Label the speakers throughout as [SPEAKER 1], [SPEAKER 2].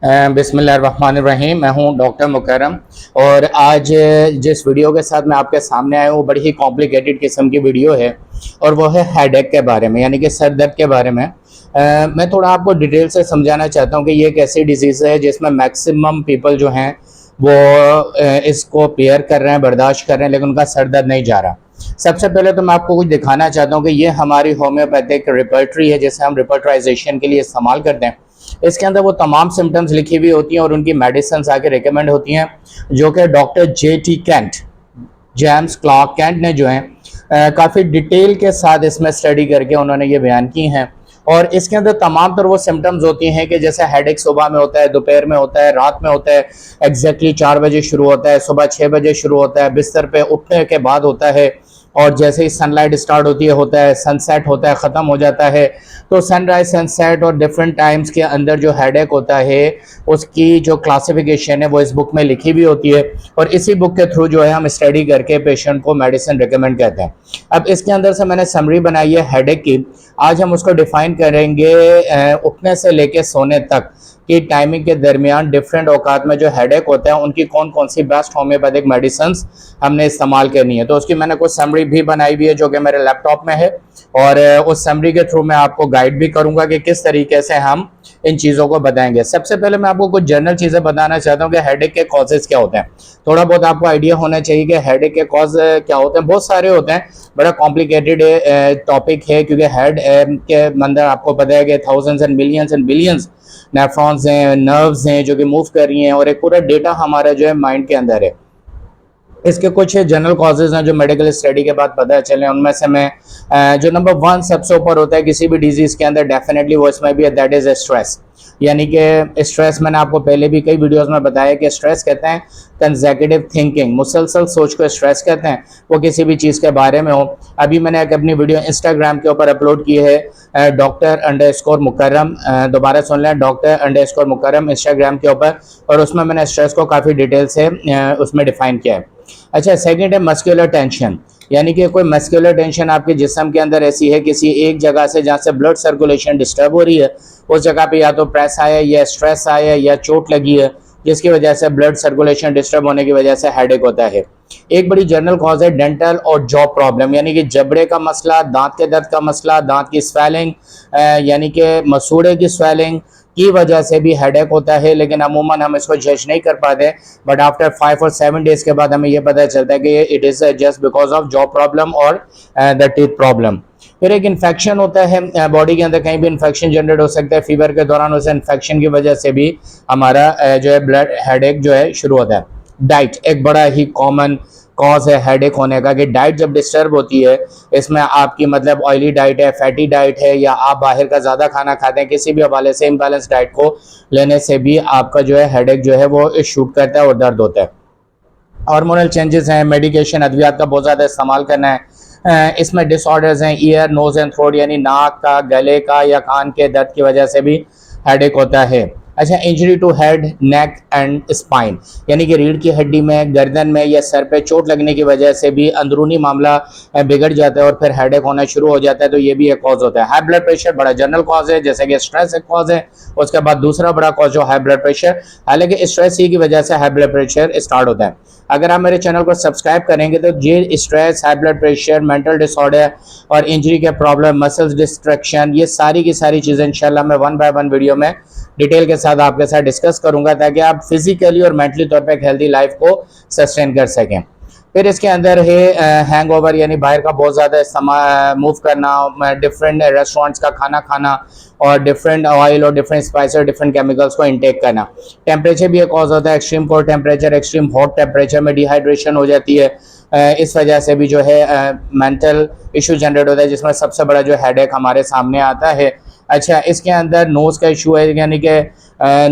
[SPEAKER 1] बिस्मिल्लाहिर्रहमानिर्रहीम। मैं हूं डॉक्टर मुकर्रम और आज जिस वीडियो के साथ मैं आपके सामने आया हूँ वो बड़ी ही कॉम्प्लिकेटेड किस्म की वीडियो है और वो है हेडेक के बारे में, यानी कि सर दर्द के बारे में। मैं थोड़ा आपको डिटेल से समझाना चाहता हूँ कि ये एक ऐसी डिजीज़ है जिसमें मैक्सिमम पीपल जो हैं वो इसको पेयर कर रहे हैं, बर्दाश्त कर रहे हैं, लेकिन उनका सर दर्द नहीं जा रहा। सबसे पहले तो मैं आपको कुछ दिखाना चाहता हूँ कि ये हमारी होम्योपैथिक रिपर्टरी है जिसे हम रिपर्टराइजेशन के लिए इस्तेमाल करते हैं। इसके अंदर वो तमाम सिम्टम्स लिखी हुई होती हैं और उनकी मेडिसिन आके रिकमेंड होती हैं, जो कि doctor J.T. Kent, James Clark Kent ने जो है काफ़ी डिटेल के साथ इसमें स्टडी करके उन्होंने ये बयान की हैं। और इसके अंदर तमाम तर वो सिम्टम्स होती हैं कि जैसे हेडेक सुबह में होता है, दोपहर में होता है, रात में होता है, एग्जैक्टली 4 बजे शुरू होता है, सुबह 6 बजे शुरू होता है, बिस्तर पे उठने के बाद होता है, और जैसे ही सनलाइट स्टार्ट होती है होता है, सनसेट होता है, ख़त्म हो जाता है। तो सनराइज, सनसेट और डिफरेंट टाइम्स के अंदर जो हेडेक होता है उसकी जो क्लासिफिकेशन है वो इस बुक में लिखी भी होती है, और इसी बुक के थ्रू जो है हम स्टडी करके पेशेंट को मेडिसिन रिकमेंड करते हैं। अब इसके अंदर से मैंने समरी बनाई है हेडेक की। आज हम उसको डिफाइन करेंगे उठने से लेके सोने तक की टाइमिंग के दरमियान डिफरेंट औकात में जो हेडेक होता है उनकी कौन कौन सी बेस्ट होम्योपैथिक मेडिसिन हमने इस्तेमाल करनी है। तो उसकी मैंने कुछ समरी भी बनाई हुई है जो कि मेरे लैपटॉप में है, और उस समरी के थ्रू मैं आपको गाइड भी करूंगा कि किस तरीके से हम इन चीज़ों को बताएंगे। सबसे पहले मैं आपको कुछ जनरल चीज़ें बताना चाहता हूँ कि हेडेक के कॉजेज क्या होते हैं। थोड़ा बहुत आपको आइडिया होना चाहिए कि हेडेक के कॉज क्या होते हैं। बहुत सारे होते हैं, बड़ा कॉम्प्लिकेटेड टॉपिक है, क्योंकि हेड के अंदर आपको पता है कि थाउजेंड्स एंड बिलियंस नेफ्रॉन्स हैं, नर्व्स हैं जो कि मूव कर रही हैं, और एक पूरा डेटा हमारा जो है माइंड के अंदर है। इसके कुछ जनरल कॉजेज हैं जो मेडिकल स्टडी के बाद पता चले। उनमें से मैं जो नंबर 1 सबसे ऊपर होता है किसी भी डिजीज़ के अंदर, डेफिनेटली वो इसमें भी है, दैट इज़ स्ट्रेस। यानी कि स्ट्रेस, मैंने आपको पहले भी कई वीडियोस में बताया कि स्ट्रेस कहते हैं कंसेक्यूटिव थिंकिंग, मुसलसल सोच को स्ट्रेस कहते हैं, वो किसी भी चीज़ के बारे में हो। अभी मैंने एक अपनी वीडियो इंस्टाग्राम के ऊपर अपलोड की है, डॉक्टर_मुकर्रम, दोबारा सुन लें, डॉक्टर_मुकर्रम इंस्टाग्राम के ऊपर, और उसमें मैंने स्ट्रेस को काफ़ी डिटेल से उसमें डिफाइन किया है। अच्छा, सेकंड है मस्कुलर टेंशन, यानी कि कोई मस्कुलर टेंशन आपके जिस्म के अंदर ऐसी है किसी एक जगह से जहाँ से ब्लड सर्कुलेशन डिस्टर्ब हो रही है, उस जगह पे या तो प्रेस आया या स्ट्रेस आया या चोट लगी है, जिसकी वजह से ब्लड सर्कुलेशन डिस्टर्ब होने की वजह से हेडेक होता है। एक बड़ी जनरल कॉज है डेंटल और जॉ प्रॉब्लम, यानी कि जबड़े का मसला, दांत के दर्द का मसला, दांत की स्वेलिंग, यानी कि मसूड़े की स्वेलिंग की वजह से भी हेडेक होता है। लेकिन अमूमन हम इसको जज नहीं कर पाते, बट आफ्टर 5 और 7 डेज के बाद हमें यह पता चलता है कि it is just because of jaw problem और द टीथ प्रॉब्लम। फिर एक इन्फेक्शन होता है बॉडी के अंदर, कहीं भी इन्फेक्शन जनरेट हो सकता है, फीवर के दौरान उस इन्फेक्शन की वजह से भी हमारा जो है ब्लड हेडेक जो है शुरू होता है। डाइट एक बड़ा ही कॉमन कॉज है हेडेक होने का, कि डाइट जब डिस्टर्ब होती है, इसमें आपकी मतलब ऑयली डाइट है, फैटी डाइट है, या आप बाहर का ज़्यादा खाना खाते हैं, किसी भी हवाले से इम्बैलेंस डाइट को लेने से भी आपका जो है हेडेक जो है वो शूट करता है और दर्द होता है। हार्मोनल चेंजेस हैं, मेडिकेशन, अद्वियात का बहुत ज़्यादा इस्तेमाल करना है, इसमें डिसऑर्डर्स हैं, ईयर, नोज एंड थ्रोट, यानी नाक का, गले का या कान के दर्द की वजह से भी हेडेक होता है। अच्छा, injury to head, neck and spine, यानी कि रीढ़ की हड्डी में, गर्दन में या सर पे चोट लगने की वजह से भी अंदरूनी मामला बिगड़ जाता है और फिर हेडेक होना शुरू हो जाता है, तो ये भी एक कॉज होता है। हाई ब्लड प्रेशर बड़ा जनरल कॉज है, जैसे कि स्ट्रेस एक कॉज है, उसके बाद दूसरा बड़ा कॉज जो हाई ब्लड प्रेशर, हालांकि स्ट्रेस ही की वजह से हाई ब्लड प्रेशर स्टार्ट होता है। अगर आप मेरे चैनल को सब्सक्राइब करेंगे तो ये stress, high blood pressure, mental disorder और इंजरी के प्रॉब्लम, मसल्स डिस्ट्रैक्शन, ये सारी की सारी चीज़ें इंशाल्लाह मैं 1 बाय 1 वीडियो में डिटेल के साथ आपके साथ डिस्कस करूंगा, ताकि आप फिजिकली और मेंटली तौर पे एक हेल्दी लाइफ को सस्टेन कर सकें। फिर इसके अंदर है हैंगओवर, यानी बाहर का बहुत ज़्यादा मूव करना, डिफरेंट रेस्टोरेंट्स का खाना खाना, और डिफरेंट ऑयल और डिफरेंट स्पाइस और डिफरेंट केमिकल्स को इनटेक करना। टेम्परेचर भी एक कॉज होता है, extreme cold temperature, extreme hot temperature में डिहाइड्रेशन हो जाती है, इस वजह से भी जो है मेंटल इशू जनरेट होता है, जिसमें सबसे बड़ा जो हेडेक हमारे सामने आता है। अच्छा, इसके अंदर नोज़ का इशू है, यानी कि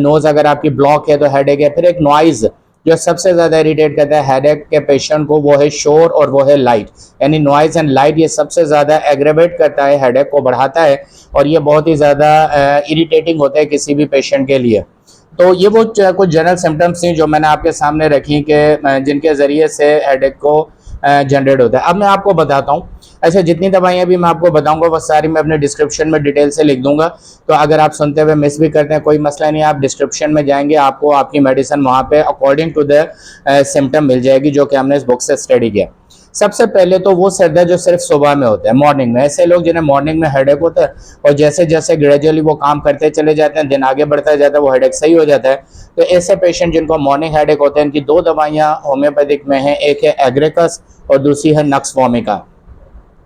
[SPEAKER 1] नोज़ अगर आपकी ब्लॉक है तो हेडेक है। फिर एक नॉइज़ जो सबसे ज़्यादा इरिटेट करता है हेडेक के पेशेंट को, वो है शोर और वो है लाइट, यानी नॉइज़ एंड लाइट, ये सबसे ज़्यादा एग्रेवेट करता है, हेडेक को बढ़ाता है, और ये बहुत ही ज़्यादा इरिटेटिंग होता है किसी भी पेशेंट के लिए। तो ये वो कुछ जनरल सिम्टम्स थी जो मैंने आपके सामने रखी कि जिनके ज़रिए से हेडेक को जनरेट होता है। अब मैं आपको बताता हूँ। अच्छा, जितनी दवाइयाँ भी मैं आपको बताऊंगा वो सारी मैं अपने डिस्क्रिप्शन में डिटेल से लिख दूंगा, तो अगर आप सुनते हुए मिस भी करते हैं कोई मसला नहीं, आप डिस्क्रिप्शन में जाएंगे, आपको आपकी मेडिसिन वहाँ पे अकॉर्डिंग टू द सिम्टम मिल जाएगी जो कि हमने इस बुक से स्टडी किया। सबसे पहले तो वो सर दर्द जो सिर्फ सुबह में होता है, मॉर्निंग में। ऐसे लोग जिन्हें मॉर्निंग में हेडेक होता है और जैसे जैसे ग्रेजुअली वो काम करते चले जाते हैं, दिन आगे बढ़ता जाता है, वो हेडेक सही हो जाता है। तो ऐसे पेशेंट जिनको मॉर्निंग हेडेक होते हैं, इनकी दो दवाइयाँ होम्योपैथिक में हैं, एक है एग्रेकस और दूसरी है नक्स वोमिका।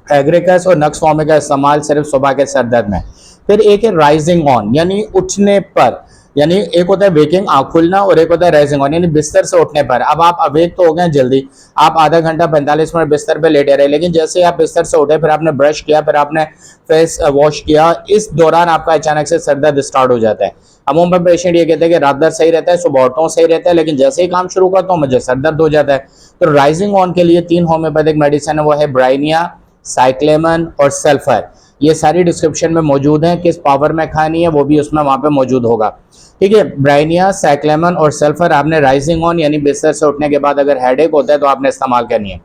[SPEAKER 1] एग्रेकस और नक्स वोमिका का इस्तेमाल सिर्फ सुबह के सर दर्द में। फिर एक है राइजिंग ऑन, यानी उठने पर, यानी एक होता है वेकिंग आँख खुलना और एक होता है राइजिंग ऑन, यानी बिस्तर से उठने पर। अब आप अवेक तो हो गए जल्दी, आप आधा घंटा 45 मिनट बिस्तर पे लेटे रहे, लेकिन जैसे आप बिस्तर से उठे, फिर आपने ब्रश किया, फिर आपने फेस वॉश किया, इस दौरान आपका अचानक से सर दर्द स्टार्ट हो जाता है। अमूमन पर पेशेंट ये कहते हैं कि रात दर्द सही रहता है, सुबह उठता हूं सही रहता है, लेकिन जैसे ही काम शुरू करता हूँ मुझे सर दर्द हो जाता है। तो राइजिंग ऑन के लिए 3 होम्योपैथिक मेडिसिन है, वो है ब्राइनिया, साइक्लेमन और सल्फर। ये सारी डिस्क्रिप्शन में मौजूद हैं, किस पावर में खानी है वो भी उसमें वहां पे मौजूद होगा। ठीक है, ब्राइनिया, साइक्लेमन और सल्फर आपने राइजिंग ऑन यानी बिस्तर से उठने के बाद अगर हेडेक होता है तो आपने इस्तेमाल करनी है।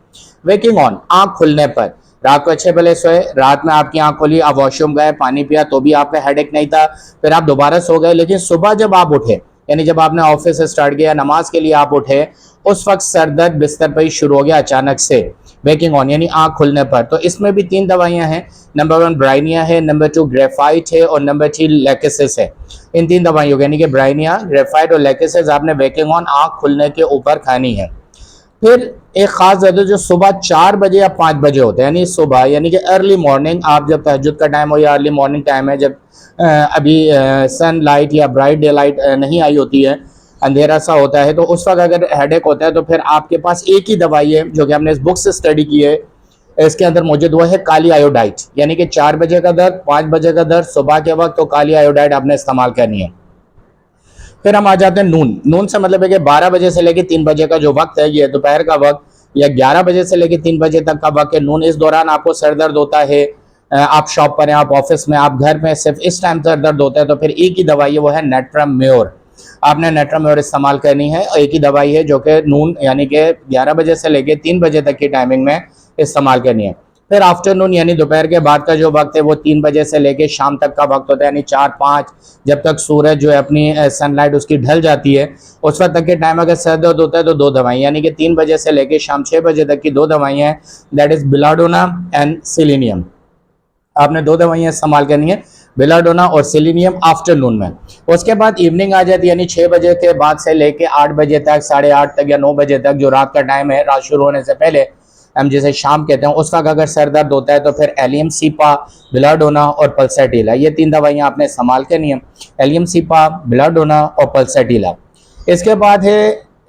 [SPEAKER 1] वेकिंग ऑन, आंख खुलने पर, रात को अच्छे भले सोए, रात में आपकी आंख खुली, आप वॉशरूम गए, पानी पिया तो भी आपका हेडेक नहीं था, फिर आप दोबारा सो गए, लेकिन सुबह जब आप उठे, यानी जब आपने ऑफिस से स्टार्ट किया, नमाज के लिए आप उठे, उस वक्त सर दर्द बिस्तर पर ही शुरू हो गया अचानक से, वेकिंग ऑन यानी आंख खुलने पर। तो इसमें भी 3 दवाइयां हैं, नंबर 1 ब्राइनिया है, नंबर 2 ग्रेफाइट है और नंबर 3 लैकेसिस है। इन 3 दवाइयों यानी कि ब्राइनिया, ग्रेफाइट और लैकेसिस आपने वेकिंग ऑन आंख खुलने के ऊपर खानी है। फिर एक खास दर्द जो सुबह 4 बजे या 5 बजे होता है, यानी सुबह यानी कि अर्ली मॉर्निंग, आप जब तहज्जुद का टाइम हो या अर्ली मॉर्निंग टाइम है, जब अभी सन लाइट या ब्राइट डे लाइट नहीं आई होती है, अंधेरा सा होता है, तो उस वक्त अगर हेडेक होता है तो फिर आपके पास एक ही दवाई है जो कि हमने इस बुक से स्टडी की है, इसके अंदर मौजूद हुआ है काली आयोडाइड। यानी कि 4 बजे का दर्द, 5 बजे का दर्द सुबह के वक्त, तो काली आयोडाइड आपने इस्तेमाल करनी है। फिर हम आ जाते हैं नून। नून से मतलब है कि 12 बजे से लेकर 3 बजे का जो वक्त है, ये दोपहर का वक्त, या 11 बजे से लेकर 3 बजे तक का वक्त है नून। इस दौरान आपको सर दर्द होता है, आप शॉप पर हैं, आप ऑफिस में, आप घर में, सिर्फ इस टाइम सर दर्द होता है, तो फिर एक ही दवाई है, वो है नेट्राम्योर। आपने नेट्राम्योर इस्तेमाल करनी है, एक ही दवाई है जो कि नून यानी कि 11 बजे से लेकर 3 बजे तक की टाइमिंग में इस्तेमाल करनी है। फिर आफ्टरनून यानी दोपहर के बाद का जो वक्त है वो 3 बजे से लेकर शाम तक का वक्त होता है, यानी 4-5, जब तक सूरज जो है अपनी सनलाइट उसकी ढल जाती है, उस वक्त तक के टाइम अगर सर दर्द होता है तो 2 दवाई, यानी कि 3 बजे से लेकर शाम 6 बजे तक की 2 दवाइयाँ हैं, दैट इज बिलाडोना एंड सेलेनियम। आपने 2 दवाइयाँ इस्तेमाल करनी है, बेलाडोना और सेलेनियम आफ्टरनून में। उसके बाद इवनिंग आ जाती है, यानी 6 बजे के बाद से लेके 8 बजे तक, 8:30 तक या 9 बजे तक, जो रात का टाइम है, रात शुरू होने से पहले हम जिसे शाम कहते हैं, उस वक्त अगर सर दर्द होता है तो फिर एलियम सीपा, बिलाडोना और पल्साटिला, ये 3 दवाइयाँ आपने इस्तेमाल करनी है, एलियम सीपा, बिलाडोना और पल्साटिला। इसके बाद है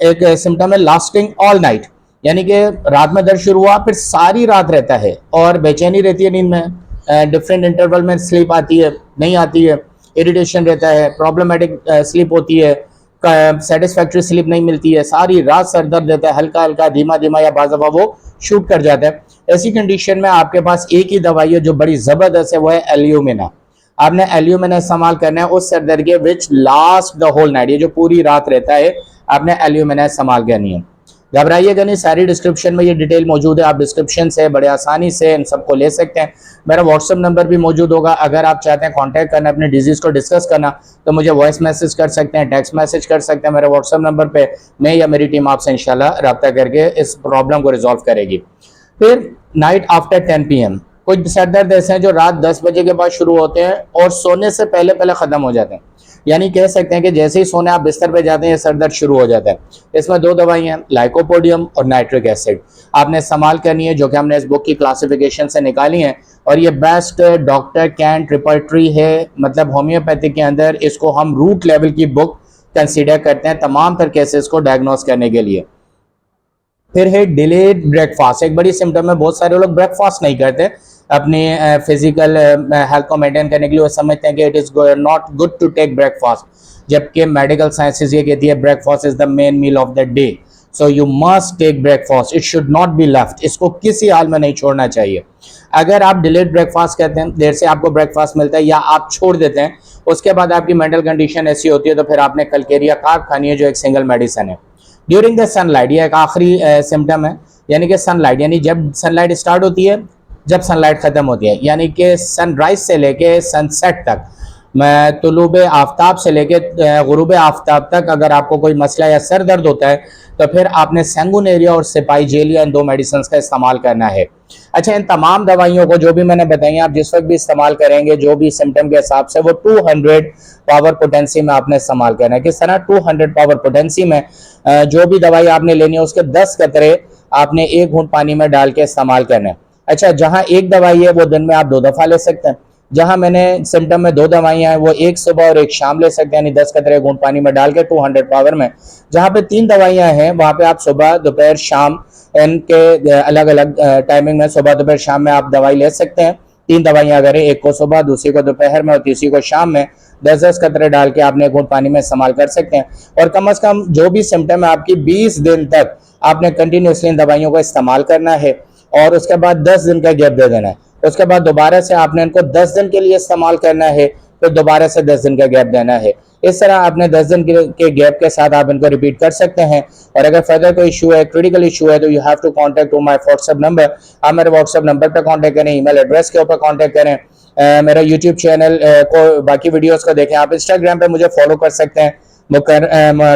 [SPEAKER 1] एक सिम्टम है लास्टिंग ऑल नाइट, यानी कि रात में दर्द शुरू हुआ, फिर सारी रात रहता है और बेचैनी रहती है नींद में, डिफरेंट इंटरवल में स्लीप आती है, नहीं आती है, इरिटेशन रहता है, प्रॉब्लमेटिक स्लीप होती है, सेटिस्फैक्ट्री स्लीप नहीं मिलती है, सारी रात सर दर्द रहता है, हल्का हल्का, धीमा धीमा या बाज़ दफ़ा वो शूट कर जाता है। ऐसी कंडीशन में आपके पास एक ही दवाई है जो बड़ी ज़बरदस्त है, वो है एल्यूमिना। आपने एल्यूमिना इस्तेमाल करना है उस सर दर्द के विच लास्ट द होल नाइट, ये जो पूरी रात रहता है, आपने एल्यूमिना इस्तेमाल करनी है। घबराइएगा नहीं, सारी डिस्क्रिप्शन में ये डिटेल मौजूद है, आप डिस्क्रिप्शन से बड़े आसानी से इन सबको ले सकते हैं। मेरा व्हाट्सअप नंबर भी मौजूद होगा, अगर आप चाहते हैं कांटेक्ट करना, अपने डिजीज़ को डिस्कस करना, तो मुझे वॉइस मैसेज कर सकते हैं, टेक्स्ट मैसेज कर सकते हैं मेरे व्हाट्सअप नंबर पे। मैं या मेरी टीम आपसे इंशाल्लाह रब्ता करके इस प्रॉब्लम को रिजॉल्व करेगी। फिर नाइट आफ्टर 10 PM, कुछ सर दर्द ऐसे हैं जो रात 10 बजे के बाद शुरू होते हैं और सोने से पहले पहले ख़त्म हो जाते हैं, यानी कह सकते हैं कि जैसे ही सोने आप बिस्तर पे जाते हैं ये सर दर्द शुरू हो जाता है। इसमें 2 दवाइयाँ, लाइकोपोडियम और नाइट्रिक एसिड, आपने इस्तेमाल करनी है, जो कि हमने इस बुक की क्लासिफिकेशन से निकाली है, और ये बेस्ट डॉक्टर कैंट रिपर्टरी है, मतलब होम्योपैथिक के अंदर इसको हम रूट लेवल की बुक कंसिडर करते हैं तमाम तर केसेस को डायग्नोस करने के लिए। फिर है डिलेड ब्रेकफास्ट, एक बड़ी सिम्टम है, बहुत सारे लोग ब्रेकफास्ट नहीं करते अपनी फिजिकल हेल्थ को मेंटेन करने के लिए, वो समझते हैं कि it is not good to take breakfast, जबकि मेडिकल साइंसेज ये कहती है breakfast is the main meal of the day, so you must take breakfast, it should not be left, इसको किसी हाल में नहीं छोड़ना चाहिए। अगर आप डिलेड ब्रेकफास्ट करते हैं, देर से आपको ब्रेकफास्ट मिलता है या आप छोड़ देते हैं, उसके बाद आपकी मेंटल कंडीशन ऐसी होती है, तो फिर आपने कलकेरिया कार्ब खानी है, जो एक सिंगल मेडिसिन है। ड्यूरिंग द सनलाइट, ये एक आखिरी सिम्टम है, यानी कि सनलाइट, यानी जब सनलाइट स्टार्ट होती है, जब सनलाइट ख़त्म होती है, यानी कि सनराइज से लेके सनसेट तक, मैं तुलूब आफ्ताब से लेके गुरूब आफ्ताब तक अगर आपको कोई मसला या सर दर्द होता है तो फिर आपने सेंगुनेरिया और सिपाही जेलिया इन 2 मेडिसिन का इस्तेमाल करना है। अच्छा, इन तमाम दवाइयों को जो भी मैंने बताई आप जिस वक्त भी इस्तेमाल करेंगे, जो भी सिम्टम के हिसाब से, वो 200 पावर पोटेंसी में आपने इस्तेमाल करना है। किस तरह 200 पावर पोटेंसी में जो भी दवाई आपने लेनी है उसके 10 कतरे आपने 1 घूंट पानी में डाल के इस्तेमाल करना है। अच्छा, जहाँ एक दवाई है वो दिन में आप 2 दफ़ा ले सकते हैं। जहां मैंने सिम्टम में 2 दवाइयां हैं वो एक सुबह और एक शाम ले सकते हैं, यानी 10 कतरे घूंट पानी में डाल के 200 पावर में। जहां पे 3 दवाइयां हैं वहां पे आप सुबह दोपहर शाम इनके अलग अलग टाइमिंग में, सुबह दोपहर शाम में आप दवाई ले सकते हैं। 3 दवाइयां अगर एक को सुबह, दूसरी को दोपहर में और तीसरी को शाम में 10-10 कतरे डाल के आपने 1 घूंट पानी में इस्तेमाल कर सकते हैं। और कम अज कम जो भी सिम्टम है आपकी 20 दिन तक आपने कंटिन्यूसली इन दवाइयों का इस्तेमाल करना है और उसके बाद 10 दिन का गैप दे देना है। उसके बाद दोबारा से आपने इनको 10 दिन के लिए इस्तेमाल करना है, फिर दोबारा से 10 दिन का गैप देना है। इस तरह आपने 10 दिन के गैप के साथ आप इनको रिपीट कर सकते हैं। और अगर फर्दर कोई इशू है, क्रिटिकल इशू है, तो you have to contact to my WhatsApp number. आप मेरे व्हाट्सएप नंबर पर कॉन्टेक्ट करें, ईमेल एड्रेस के ऊपर कॉन्टेक्ट करें। मेरा यूट्यूब चैनल को, बाकी वीडियोस को देखें। आप इंस्टाग्राम पे मुझे फॉलो कर सकते हैं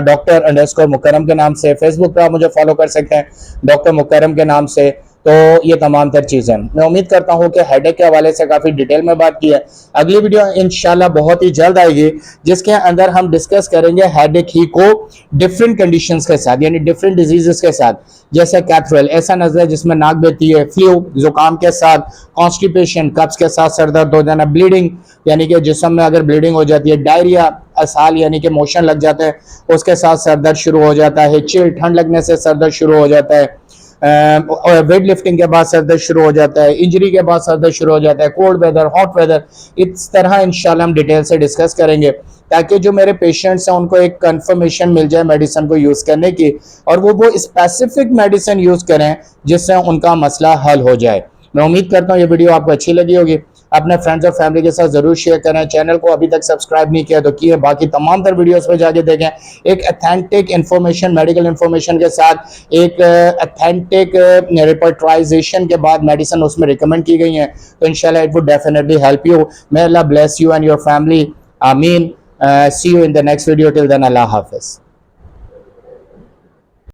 [SPEAKER 1] डॉक्टर_मुकर्रम के नाम से। फेसबुक पर आप मुझे फॉलो कर सकते हैं डॉक्टर मुकर्रम के नाम से। तो ये तमाम तर चीज़ें, मैं उम्मीद करता हूँ कि हेडेक के हवाले से काफ़ी डिटेल में बात की है। अगली वीडियो इंशाल्लाह बहुत ही जल्द आएगी जिसके अंदर हम डिस्कस करेंगे हेडेक ही को डिफरेंट कंडीशंस के साथ, यानी डिफरेंट डिजीजेस के साथ, जैसे कैथरल, ऐसा नजर जिसमें नाक बहती है, फ्लू जुकाम के साथ, कॉन्स्टिपेशन कब्ज के साथ सर दर्द हो जाना, ब्लीडिंग यानी कि जिस्म में अगर ब्लीडिंग हो जाती है, डायरिया, असाल यानी कि मोशन लग जाते हैं उसके साथ सर दर्द शुरू हो जाता है, चिल ठंड लगने से सर दर्द शुरू हो जाता है, वेट लिफ्टिंग के बाद सर दर्द शुरू हो जाता है, इंजरी के बाद सर दर्द शुरू हो जाता है, कोल्ड वेदर, हॉट वेदर, इस तरह इंशाल्लाह हम डिटेल से डिस्कस करेंगे ताकि जो मेरे पेशेंट्स हैं उनको एक कंफर्मेशन मिल जाए मेडिसिन को यूज़ करने की और वो स्पेसिफिक मेडिसिन यूज़ करें जिससे उनका मसला हल हो जाए। मैं उम्मीद करता हूँ ये वीडियो आपको अच्छी लगी होगी। अपने फ्रेंड्स और फैमिली के साथ जरूर शेयर करें। चैनल को अभी तक सब्सक्राइब नहीं किया तो किए, बाकी तमाम तर वीडियोस पे जाके देखें। एक अथेंटिक इंफॉर्मेशन, मेडिकल इंफॉर्मेशन के साथ एक अथेंटिक रिपोर्टराइजेशन के बाद मेडिसिन उसमें रिकमेंड की गई हैं, तो इंशाल्लाह it would definitely help you. May Allah bless you and your family, आमीन। See you in the next video, till then अल्लाह हाफिज़।